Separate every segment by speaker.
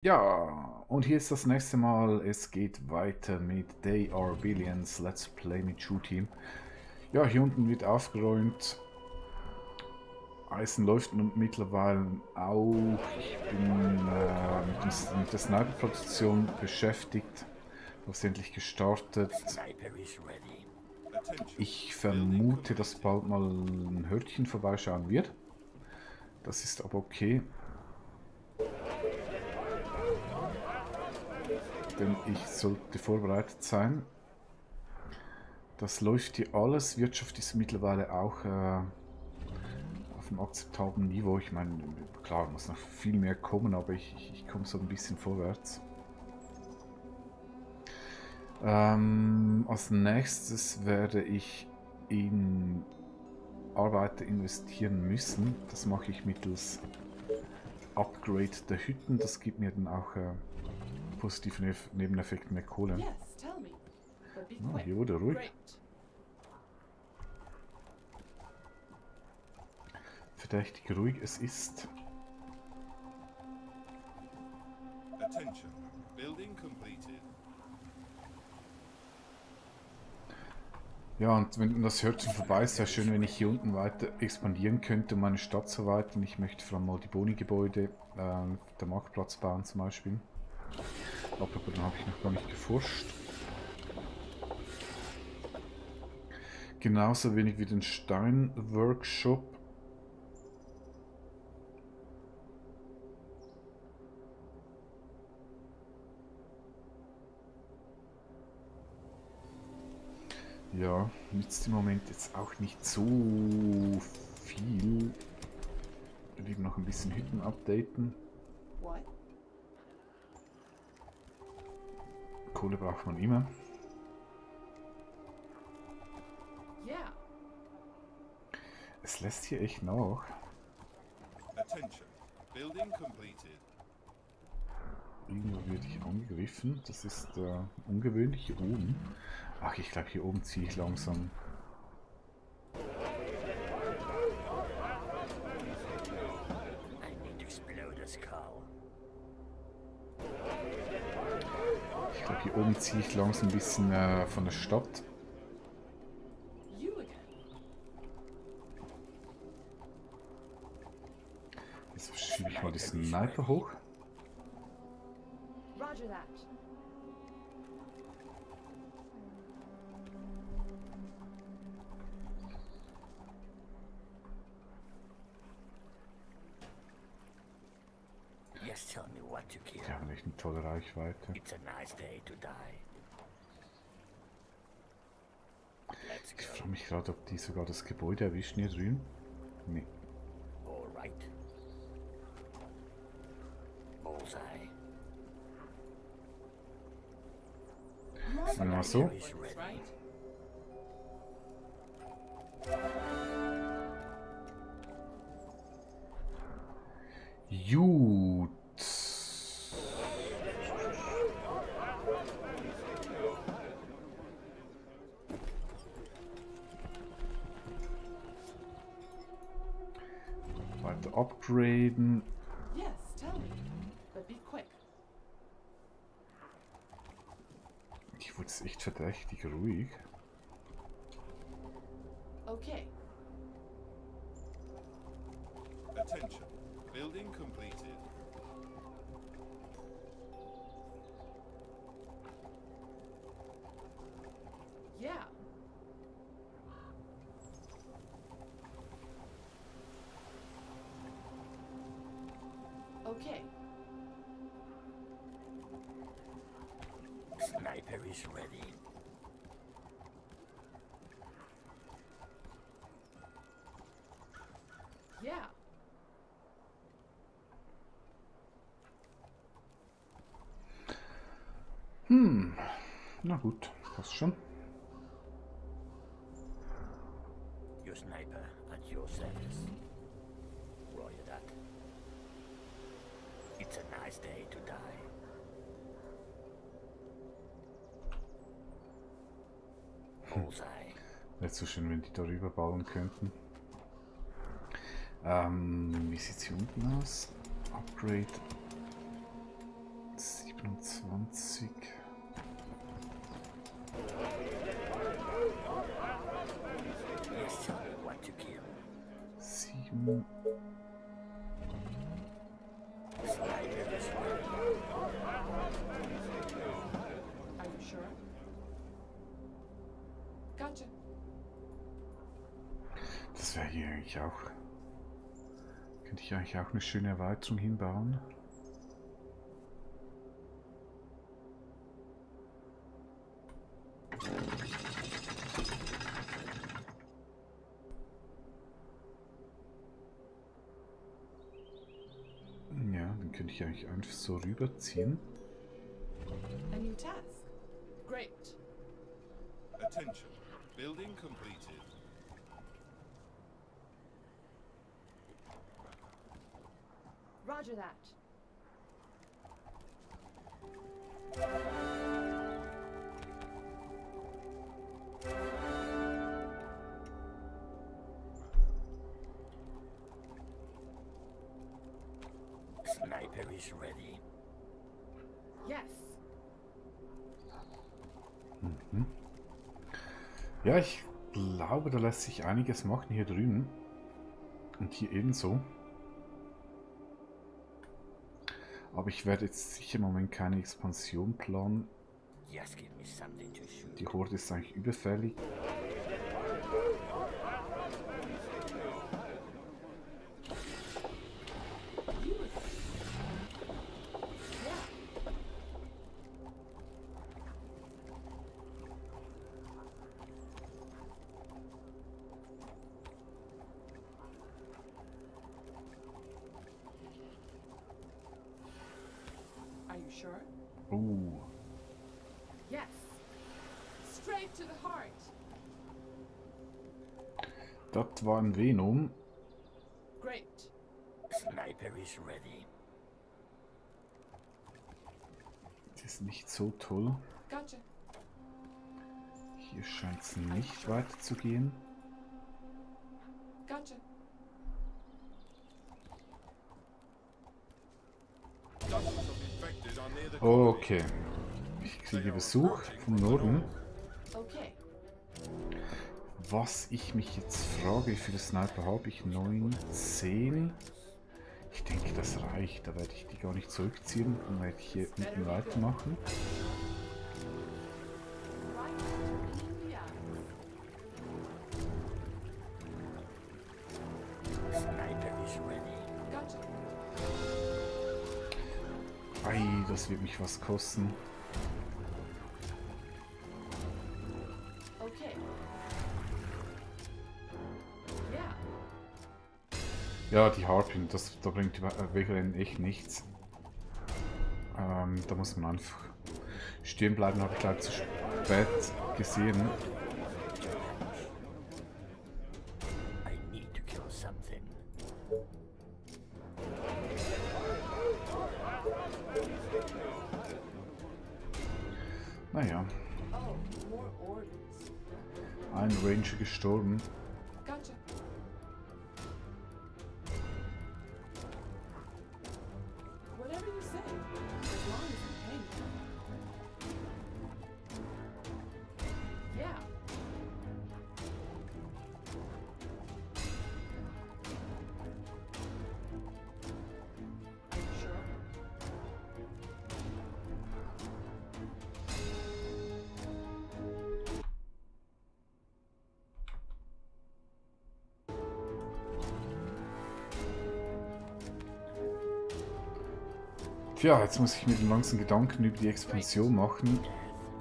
Speaker 1: Ja, und hier ist das nächste Mal. Es geht weiter mit They Are Billions. Let's Play mit Shoe Team. Ja, hier unten wird aufgeräumt. Eisen läuft mittlerweile auch. Ich bin mit der Sniper-Produktion beschäftigt. Was endlich gestartet. Ich vermute, dass bald mal ein Hörtchen vorbeischauen wird. Das ist aber okay. Denn ich sollte vorbereitet sein. Das läuft hier alles. Wirtschaft ist mittlerweile auch auf einem akzeptablen Niveau. Ich meine, klar, muss noch viel mehr kommen, aber ich komme so ein bisschen vorwärts. Als nächstes werde ich in Arbeiter investieren müssen. Das mache ich mittels Upgrade der Hütten. Das gibt mir dann auch positive Nebeneffekte, mehr Kohle. Ah, hier wurde ruhig. Verdächtig ruhig. Es ist...
Speaker 2: Attention. Building completed.
Speaker 1: Ja, und wenn das Hörtchen vorbei ist, wäre schön, wenn ich hier unten weiter expandieren könnte, um meine Stadt zu erweitern. Ich möchte vor allem mal die Boni-Gebäude, der Marktplatz bauen zum Beispiel. Aber dann habe ich noch gar nicht geforscht. Genauso wenig wie den Stein-Workshop. Ja, nützt im Moment jetzt auch nicht so viel. Ich will noch ein bisschen Hütten updaten. Kohle braucht man immer. Es lässt hier echt nach.
Speaker 2: Attention. Building completed.
Speaker 1: Irgendwo werde ich angegriffen. Das ist ungewöhnlich hier oben. Ach, ich glaube, hier oben ziehe ich langsam. Ich glaube, hier oben ziehe ich langsam ein bisschen von der Stadt. Jetzt schiebe ich mal die Sniper hoch.
Speaker 3: Roger that.
Speaker 4: Just tell me what to kill.
Speaker 1: Die haben echt eine tolle Reichweite.
Speaker 4: It's a nice day to die. Let's
Speaker 1: Ich
Speaker 4: go.
Speaker 1: frage mich gerade, ob die sogar das Gebäude erwischen hier drüben. Nee.
Speaker 4: All right. Bullseye.
Speaker 1: Sagen wir mal so.
Speaker 4: Is ready.
Speaker 1: Gut. Weiter upgraden.
Speaker 3: Yes, tell me. But be quick.
Speaker 1: Ich wurde jetzt echt verdächtig ruhig.
Speaker 3: Okay.
Speaker 2: Attention. Building completed.
Speaker 3: Yeah. Okay.
Speaker 4: Sniper is ready.
Speaker 3: Yeah.
Speaker 1: Na gut, passt schon.
Speaker 4: Your sniper at your service. Roger that. It's a nice day to die. Bullseye.
Speaker 1: Wäre so schön, wenn die darüber bauen könnten. Wie sieht es hier unten aus? Upgrade. 20.
Speaker 4: Yes, tell me what to kill.
Speaker 1: 7.
Speaker 4: Sniper is ready.
Speaker 3: Are you sure? Gotcha.
Speaker 1: Das wäre hier eigentlich auch... Könnte ich eigentlich auch eine schöne Erweiterung hinbauen. Ja, dann könnte ich eigentlich einfach so rüberziehen.
Speaker 3: A new task. Great.
Speaker 2: Attention. Building completed.
Speaker 3: Roger that.
Speaker 4: Sniper is ready.
Speaker 3: Yes.
Speaker 1: Ja, ich glaube, da lässt sich einiges machen hier drüben. Und hier ebenso. Aber ich werde jetzt sicher im Moment keine Expansion planen.
Speaker 4: Just give me something to shoot.
Speaker 1: Die Horde ist eigentlich überfällig.
Speaker 3: Are you sure? Yes. Straight to the heart.
Speaker 1: Das war ein Venom.
Speaker 3: Great.
Speaker 4: Sniper is ready.
Speaker 1: Das ist nicht so toll.
Speaker 3: Gotcha.
Speaker 1: Hier scheint es nicht weiterzugehen.
Speaker 3: Gotcha.
Speaker 2: Dozens of infected are near the colony.
Speaker 1: Okay. Ich kriege Besuch vom Norden.
Speaker 3: Okay.
Speaker 1: Was ich mich jetzt frage, wie viele Sniper habe ich? 9, 10. Ich denke, das reicht. Da werde ich die gar nicht zurückziehen und werde ich hier unten weitermachen.
Speaker 3: Right in the eyes.
Speaker 4: Sniper is ready.
Speaker 3: Gotcha.
Speaker 1: Ei, das wird mich was kosten.
Speaker 3: Okay. Yeah.
Speaker 1: Ja, die Harping, da bringt Wegerennen echt nichts. Da muss man einfach stehen bleiben, habe ich leider zu spät gesehen.
Speaker 4: I need to kill something.
Speaker 1: Naja,
Speaker 3: Oh, more orders.
Speaker 1: ein Ranger gestorben.
Speaker 3: Gotcha. Whatever you say, as long as you pay me. Yeah. Are you sure?
Speaker 1: Tja, jetzt muss ich mir den langsam Gedanken über die Expansion machen.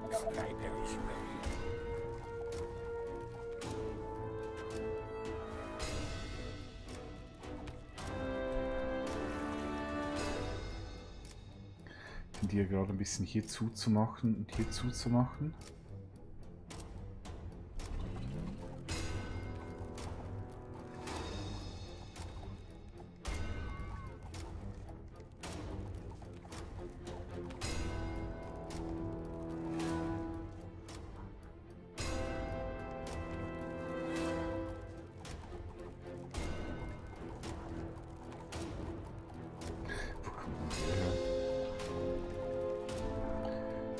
Speaker 4: Sniper is ready.
Speaker 1: Ich tendiere gerade ein bisschen hier zuzumachen und hier zuzumachen. Wo kommt man her?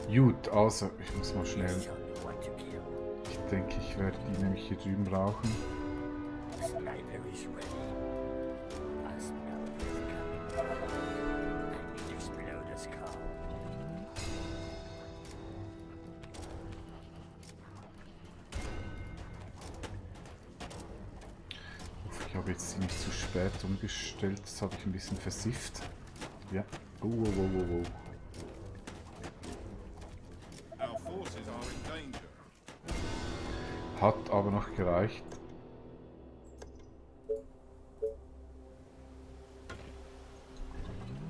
Speaker 1: Gut, also ich muss mal schnell.
Speaker 4: Just tell me what to kill.
Speaker 1: Ich denke, ich werde die nämlich hier drüben brauchen.
Speaker 4: Sniper is ready. I smell this coming. I need exploder's call.
Speaker 1: Ich habe jetzt ziemlich zu spät umgestellt, das habe ich ein bisschen versifft. Ja. Oh, oh, oh, oh, oh.
Speaker 2: Our forces are in danger.
Speaker 1: Hat aber noch gereicht.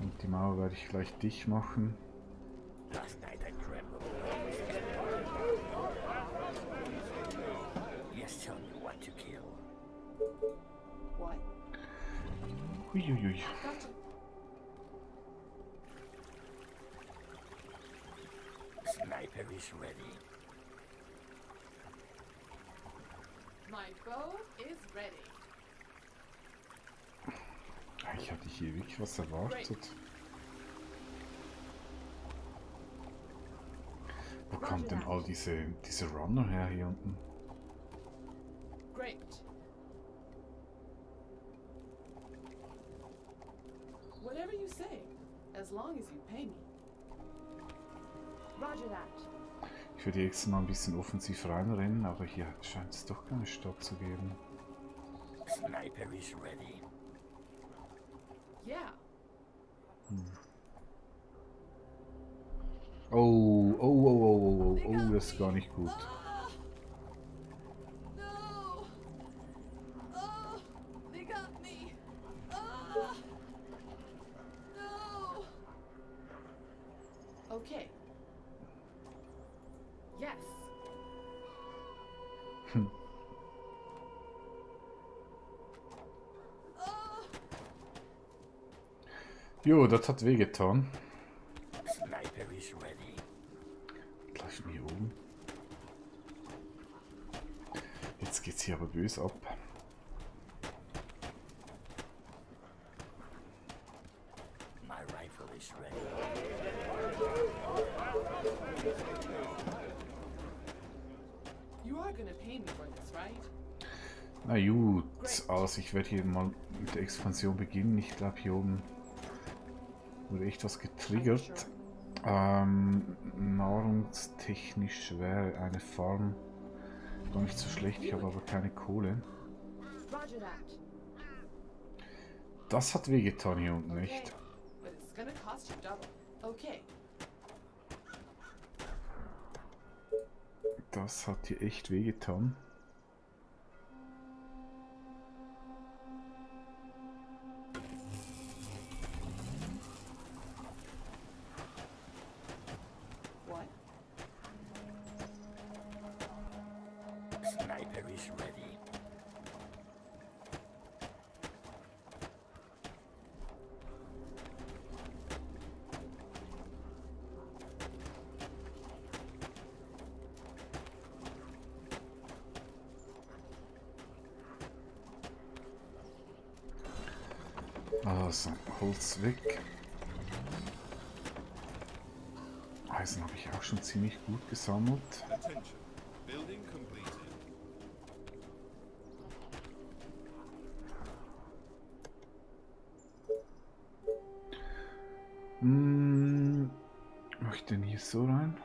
Speaker 1: Und die Mauer werde ich gleich dicht machen.
Speaker 4: Last night I dreamt of Just tell me what to kill.
Speaker 3: What?
Speaker 1: Huiuiui.
Speaker 3: Gotcha.
Speaker 4: Sniper is ready.
Speaker 3: My bow is ready.
Speaker 1: Ich hatte hier wirklich was erwartet. Wo kamen denn all diese Runner her hier unten?
Speaker 3: Great. Whatever you say, as long as you pay me. Roger that.
Speaker 1: Ich würde jetzt mal ein bisschen offensiv reinrennen, aber hier scheint es doch keine Stadt zu geben.
Speaker 4: Sniper is ready.
Speaker 3: Yeah.
Speaker 1: Oh, oh, oh, oh, oh, oh, das ist gar nicht gut.
Speaker 3: Ah! No! Oh, they got me! Ah! No! Okay. Yes. Ah!
Speaker 1: Jo, das hat wehgetan.
Speaker 4: Sniper is ready.
Speaker 1: Gleich hier oben. Jetzt geht's hier aber böse ab.
Speaker 4: My rifle is ready.
Speaker 3: You are gonna pay me for this, right?
Speaker 1: Na gut, also ich werde hier mal mit der Expansion beginnen. Ich glaube hier oben wurde echt was getriggert. Nahrungstechnisch wäre eine Farm gar nicht so schlecht, ich habe aber keine Kohle.
Speaker 3: Roger that.
Speaker 1: Das hat wehgetan hier unten,
Speaker 3: Okay.
Speaker 1: nicht?
Speaker 3: But it's gonna cost you double. Okay.
Speaker 1: Das hat hier echt wehgetan.
Speaker 3: What?
Speaker 4: Sniper is ready.
Speaker 1: Also, Holz weg. Eisen habe ich auch schon ziemlich gut gesammelt.
Speaker 2: Attention. Building completed.
Speaker 1: Mach ich denn hier so rein?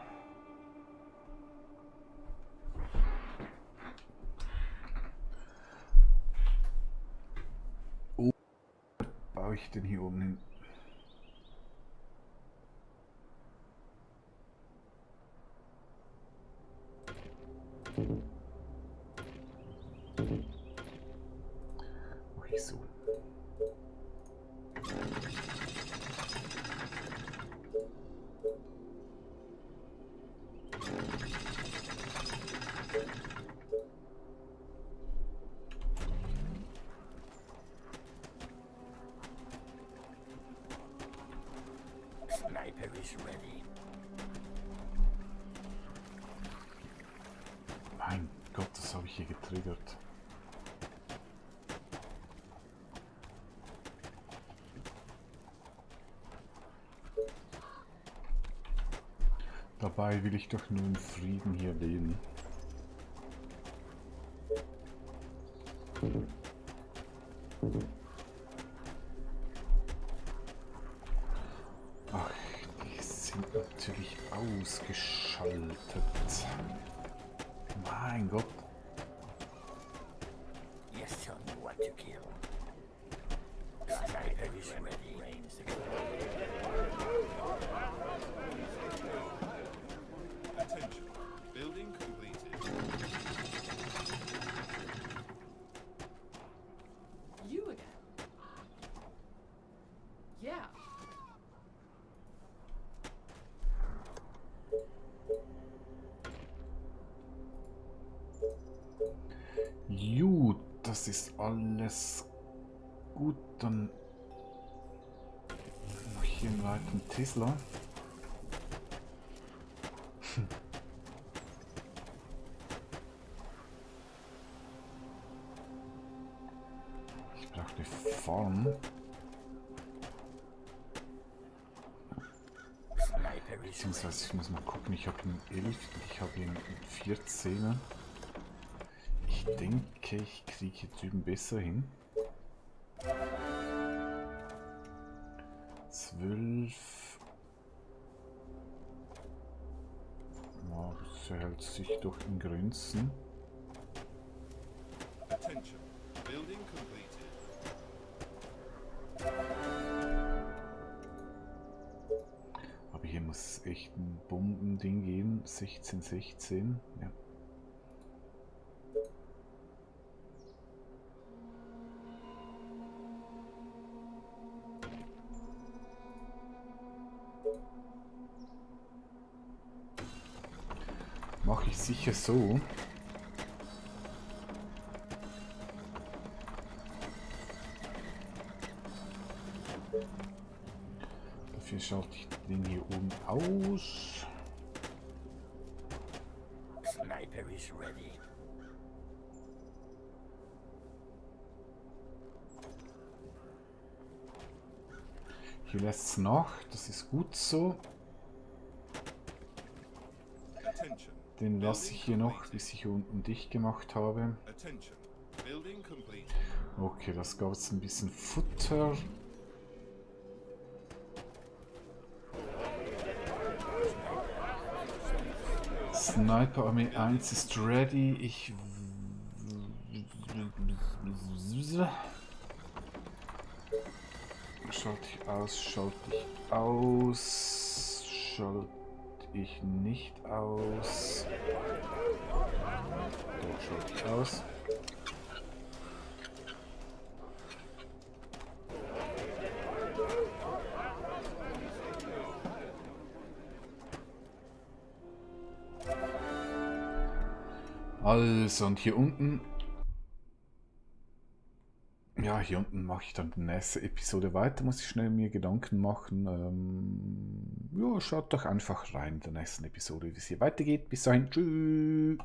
Speaker 1: Oh, baue ich denn hier oben hin? Mach ich so.
Speaker 4: Sniper is ready.
Speaker 1: Mein Gott, das habe ich hier getriggert. Dabei will ich doch nur in Frieden hier leben. Ach, die sind natürlich ausgeschaltet. Mein Gott.
Speaker 4: Yes, tell me what to kill. Sniper is ready.
Speaker 2: Attention. Building completed.
Speaker 3: You again? Yeah.
Speaker 1: Gut, das ist alles gut. Dann noch hier einen weiteren Tesla. Ich brauche eine Farm.
Speaker 4: Sniper is
Speaker 1: Beziehungsweise ich muss mal gucken, ich habe einen 11 und ich habe einen 14er. Ich denke, ich kriege hier drüben besser hin. 12. Ja, das hält sich doch in Grenzen.
Speaker 2: Attention. Building completed.
Speaker 1: Aber hier muss echt ein Bombending gehen. 16, 16. Ja. Mache ich sicher so. Dafür schalte ich den hier oben aus.
Speaker 4: Sniper is ready.
Speaker 1: Hier lässt es nach, das ist gut so.
Speaker 2: Attention.
Speaker 1: Den lasse ich hier noch, bis ich hier unten dicht gemacht habe.
Speaker 2: Attention. Building completed.
Speaker 1: Okay, das gab jetzt ein bisschen Futter. Sniper Armee 1 ist ready. Ich... Schalte ich aus, schalte ich aus, schalte ich nicht aus. Doch, schalte ich aus. Also, und hier unten... Ja, hier unten mache ich dann die nächste Episode weiter, muss ich schnell mir Gedanken machen. Ja, schaut doch einfach rein in der nächsten Episode, wie es hier weitergeht. Bis dahin, tschüss.